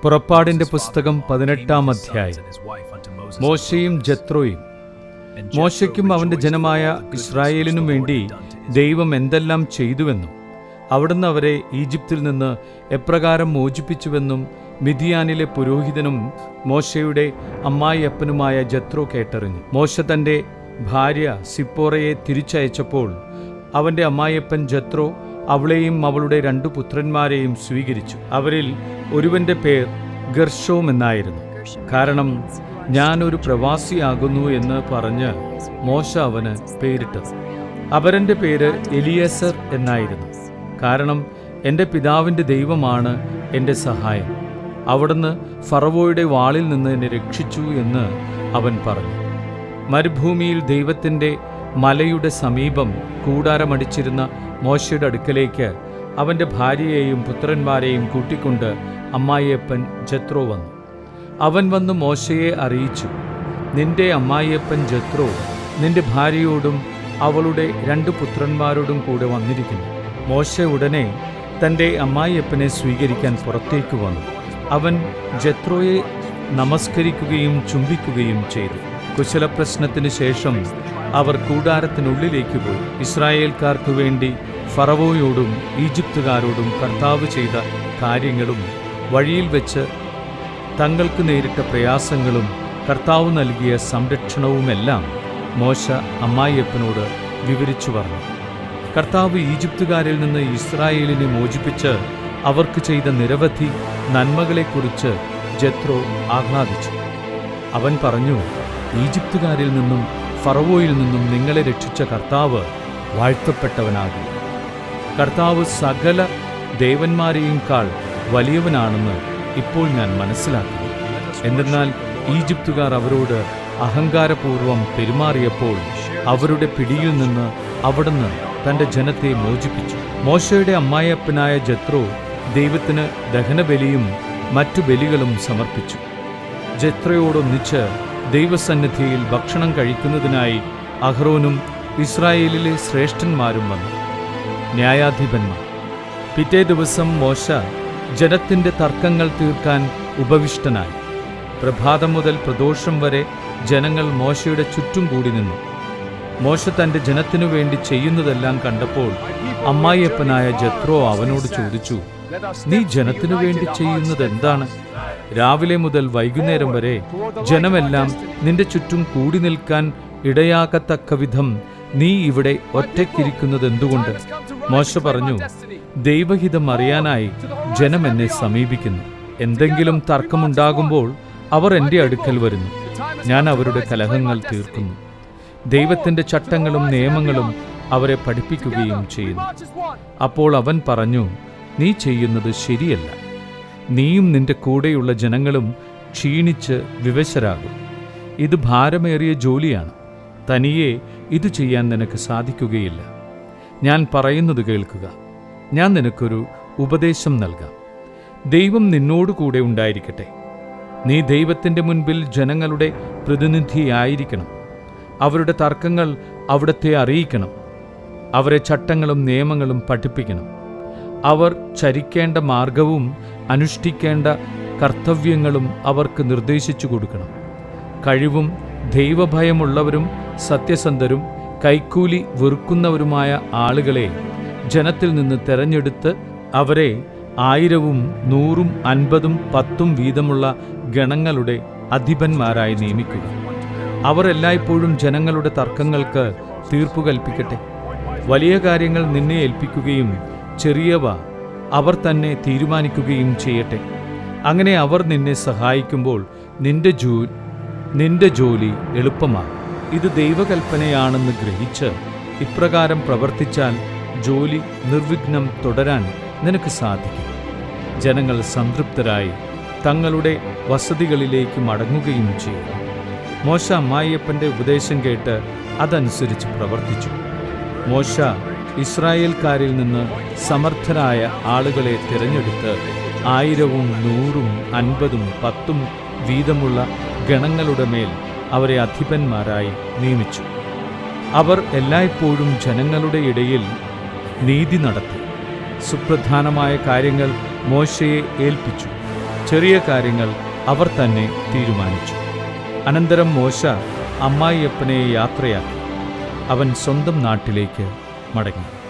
പുറപ്പാടിന്റെ പുസ്തകം 18-ാം അധ്യായം. മോശയും ജത്രോയും. മോശയ്ക്കും അവന്റെ ജനമായ ഇസ്രായേലിനും വേണ്ടി ദൈവം എന്തെല്ലാം ചെയ്തുവെന്നും അവിടുന്ന് അവരെ ഈജിപ്തിൽ നിന്ന് എപ്രകാരം മോചിപ്പിച്ചുവെന്നും മിദിയാനിലെ പുരോഹിതനും മോശയുടെ അമ്മായിയപ്പനുമായ ജത്രോ കേട്ടറിഞ്ഞു. മോശ തന്റെ ഭാര്യ സിപ്പോറയെ തിരിച്ചയച്ചപ്പോൾ അവന്റെ അമ്മായിയപ്പൻ ജത്രോ അവളെയും അവളുടെ 2 പുത്രന്മാരെയും സ്വീകരിച്ചു. അവരിൽ ഒരുവന്റെ പേർ ഗർഷോം എന്നായിരുന്നു. കാരണം ഞാനൊരു പ്രവാസിയാകുന്നു എന്ന് പറഞ്ഞ് മോശ അവന് പേരിട്ടത്. അപരന്റെ പേര് എലിയസർ എന്നായിരുന്നു. കാരണം എൻ്റെ പിതാവിൻ്റെ ദൈവമാണ് എൻ്റെ സഹായം, അവിടുന്ന് ഫറവോയുടെ വാളിൽ നിന്ന് എന്നെ രക്ഷിച്ചു എന്ന് അവൻ പറഞ്ഞു. മരുഭൂമിയിൽ ദൈവത്തിൻ്റെ മലയുടെ സമീപം കൂടാരമടിച്ചിരുന്ന മോശയുടെ അടുക്കലേക്ക് അവൻ്റെ ഭാര്യയെയും പുത്രന്മാരെയും കൂട്ടിക്കൊണ്ട് അമ്മായിയപ്പൻ ജത്രോ വന്നു. അവൻ വന്ന് മോശയെ അറിയിച്ചു, നിന്റെ അമ്മായിയപ്പൻ ജത്രോ നിന്റെ ഭാര്യയോടും അവളുടെ 2 പുത്രന്മാരോടും കൂടെ വന്നിരിക്കുന്നു. മോശ ഉടനെ തൻ്റെ അമ്മായിയപ്പനെ സ്വീകരിക്കാൻ പുറത്തേക്ക് വന്നു. അവൻ ജത്രോയെ നമസ്കരിക്കുകയും ചുംബിക്കുകയും ചെയ്തു. കുശലപ്രശ്നത്തിന് ശേഷം അവർ കൂടാരത്തിനുള്ളിലേക്ക് പോയി. ഇസ്രായേൽക്കാർക്കു വേണ്ടി ഫറവോയോടും ഈജിപ്തുകാരോടും കർത്താവ് ചെയ്ത കാര്യങ്ങളും വഴിയിൽ വെച്ച് തങ്ങൾക്ക് നേരിട്ട പ്രയാസങ്ങളും കർത്താവ് നൽകിയ സംരക്ഷണവുമെല്ലാം മോശ അമ്മായിയപ്പനോട് വിവരിച്ചു പറഞ്ഞു. കർത്താവ് ഈജിപ്തുകാരിൽ നിന്ന് ഇസ്രായേലിനെ മോചിപ്പിച്ച് അവർക്ക് ചെയ്ത നിരവധി നന്മകളെക്കുറിച്ച് ജത്രോ ആഹ്ലാദിച്ചു. അവൻ പറഞ്ഞു, ഈജിപ്തുകാരിൽ നിന്നും ഫറവോയിൽ നിന്നും നിങ്ങളെ രക്ഷിച്ച കർത്താവ് വാഴ്ത്തപ്പെട്ടവനാകും. കർത്താവ് സകല ദേവന്മാരെയുംക്കാൾ വലിയവനാണെന്ന് ഇപ്പോൾ ഞാൻ മനസ്സിലാക്കുന്നു. എന്തെന്നാൽ ഈജിപ്തുകാർ അവരോട് അഹങ്കാരപൂർവം പെരുമാറിയപ്പോൾ അവരുടെ പിടിയിൽ നിന്ന് അവിടുന്ന് തൻ്റെ ജനത്തെ മോചിപ്പിച്ചു. മോശയുടെ അമ്മായിയപ്പനായ ജത്രോ ദൈവത്തിന് ദഹനബലിയും മറ്റു ബലികളും സമർപ്പിച്ചു. ജത്രോയോടൊന്നിച്ച് ദൈവസന്നിധിയിൽ ഭക്ഷണം കഴിക്കുന്നതിനായി അഹ്റോനും ഇസ്രായേലിലെ ശ്രേഷ്ഠന്മാരും വന്നു. ന്യായാധിപന്മാർ. പിറ്റേ ദിവസം മോശ ജനത്തിൻ്റെ തർക്കങ്ങൾ തീർക്കാൻ ഉപവിഷ്ടനായി. പ്രഭാതം മുതൽ പ്രദോഷം വരെ ജനങ്ങൾ മോശയുടെ ചുറ്റും കൂടി നിന്നു. മോശ തൻ്റെ ജനത്തിനു വേണ്ടി ചെയ്യുന്നതെല്ലാം കണ്ടപ്പോൾ അമ്മായിയപ്പനായ ജത്രോ അവനോട് ചോദിച്ചു, നീ ജനത്തിനു വേണ്ടി ചെയ്യുന്നത് എന്താണ്? രാവിലെ മുതൽ വൈകുന്നേരം വരെ ജനമെല്ലാം നിന്റെ ചുറ്റും കൂടി നിൽക്കാൻ ഇടയാകത്തക്ക വിധം നീ ഇവിടെ ഒറ്റയ്ക്കിരിക്കുന്നത് എന്തുകൊണ്ട്? മോശ പറഞ്ഞു, ദൈവഹിതം അറിയാനായി ജനം എന്നെ സമീപിക്കുന്നു. എന്തെങ്കിലും തർക്കമുണ്ടാകുമ്പോൾ അവർ എൻ്റെ അടുക്കൽ വരുന്നു. ഞാൻ അവരുടെ കലഹങ്ങൾ തീർക്കുന്നു. ദൈവത്തിൻ്റെ ചട്ടങ്ങളും നിയമങ്ങളും അവരെ പഠിപ്പിക്കുകയും ചെയ്യുന്നു. അപ്പോൾ അവൻ പറഞ്ഞു, നീ ചെയ്യുന്നത് ശരിയല്ല. നീയും നിന്റെ കൂടെയുള്ള ജനങ്ങളും ക്ഷീണിച്ച് വിവശരാകും. ഇത് ഭാരമേറിയ ജോലിയാണ്. തനിയെ ഇത് ചെയ്യാൻ നിനക്ക് സാധിക്കുകയില്ല. ഞാൻ പറയുന്നത് കേൾക്കുക. ഞാൻ നിനക്കൊരു ഉപദേശം നൽകാം. ദൈവം നിന്നോടുകൂടെ ഉണ്ടായിരിക്കട്ടെ. നീ ദൈവത്തിൻ്റെ മുൻപിൽ ജനങ്ങളുടെ പ്രതിനിധിയായിരിക്കണം. അവരുടെ തർക്കങ്ങൾ അവിടുത്തെ അറിയിക്കണം. അവരെ ചട്ടങ്ങളും നിയമങ്ങളും പഠിപ്പിക്കണം. അവർ ചരിക്കേണ്ട മാർഗവും അനുഷ്ഠിക്കേണ്ട കർത്തവ്യങ്ങളും അവർക്ക് നിർദ്ദേശിച്ചു കൊടുക്കണം. കഴിവും ദൈവഭയമുള്ളവരും സത്യസന്ധരും കൈക്കൂലി വെറുക്കുന്നവരുമായ ആളുകളെ ജനത്തിൽ നിന്ന് തെരഞ്ഞെടുത്ത് അവരെ 1000ഉം 100ഉം 50ഉം 10ഉം വീതമുള്ള ഗണങ്ങളുടെ അധിപന്മാരായി നിയമിക്കുക. അവർ എല്ലായ്പ്പോഴും ജനങ്ങളുടെ തർക്കങ്ങൾക്ക് തീർപ്പു കൽപ്പിക്കട്ടെ. വലിയ കാര്യങ്ങൾ നിന്നെ ഏൽപ്പിക്കുകയും ചെറിയവ അവർ തന്നെ തീരുമാനിക്കുകയും ചെയ്യട്ടെ. അങ്ങനെ അവർ നിന്നെ സഹായിക്കുമ്പോൾ നിന്റെ ജോലി എളുപ്പമാകും. ഇത് ദൈവകൽപ്പനയാണെന്ന് ഗ്രഹിച്ച് ഇപ്രകാരം പ്രവർത്തിച്ചാൽ ജോലി നിർവിഘ്നം തുടരാൻ നിനക്ക് സാധിക്കും. ജനങ്ങൾ സംതൃപ്തരായി തങ്ങളുടെ വസതികളിലേക്ക് മടങ്ങുകയും ചെയ്യും. മോശ അമ്മായിയപ്പൻ്റെ ഉപദേശം കേട്ട് അതനുസരിച്ച് പ്രവർത്തിച്ചു. മോശ ഇസ്രായേൽക്കാരിൽ നിന്ന് സമർത്ഥരായ ആളുകളെ തിരഞ്ഞെടുത്ത് 1000ഉം 100ഉം 50ഉം 10ഉം വീതമുള്ള ഗണങ്ങളുടെ മേൽ അവരെ അധിപന്മാരായി നിയമിച്ചു. അവർ എല്ലായ്പ്പോഴും ജനങ്ങളുടെ ഇടയിൽ നീതി നടത്തി. സുപ്രധാനമായ കാര്യങ്ങൾ മോശയെ ഏൽപ്പിച്ചു. ചെറിയ കാര്യങ്ങൾ അവർ തന്നെ തീരുമാനിച്ചു. അനന്തരം മോശ അമ്മായിയപ്പനെ യാത്രയാക്കി. അവൻ സ്വന്തം നാട്ടിലേക്ക് മടങ്ങി.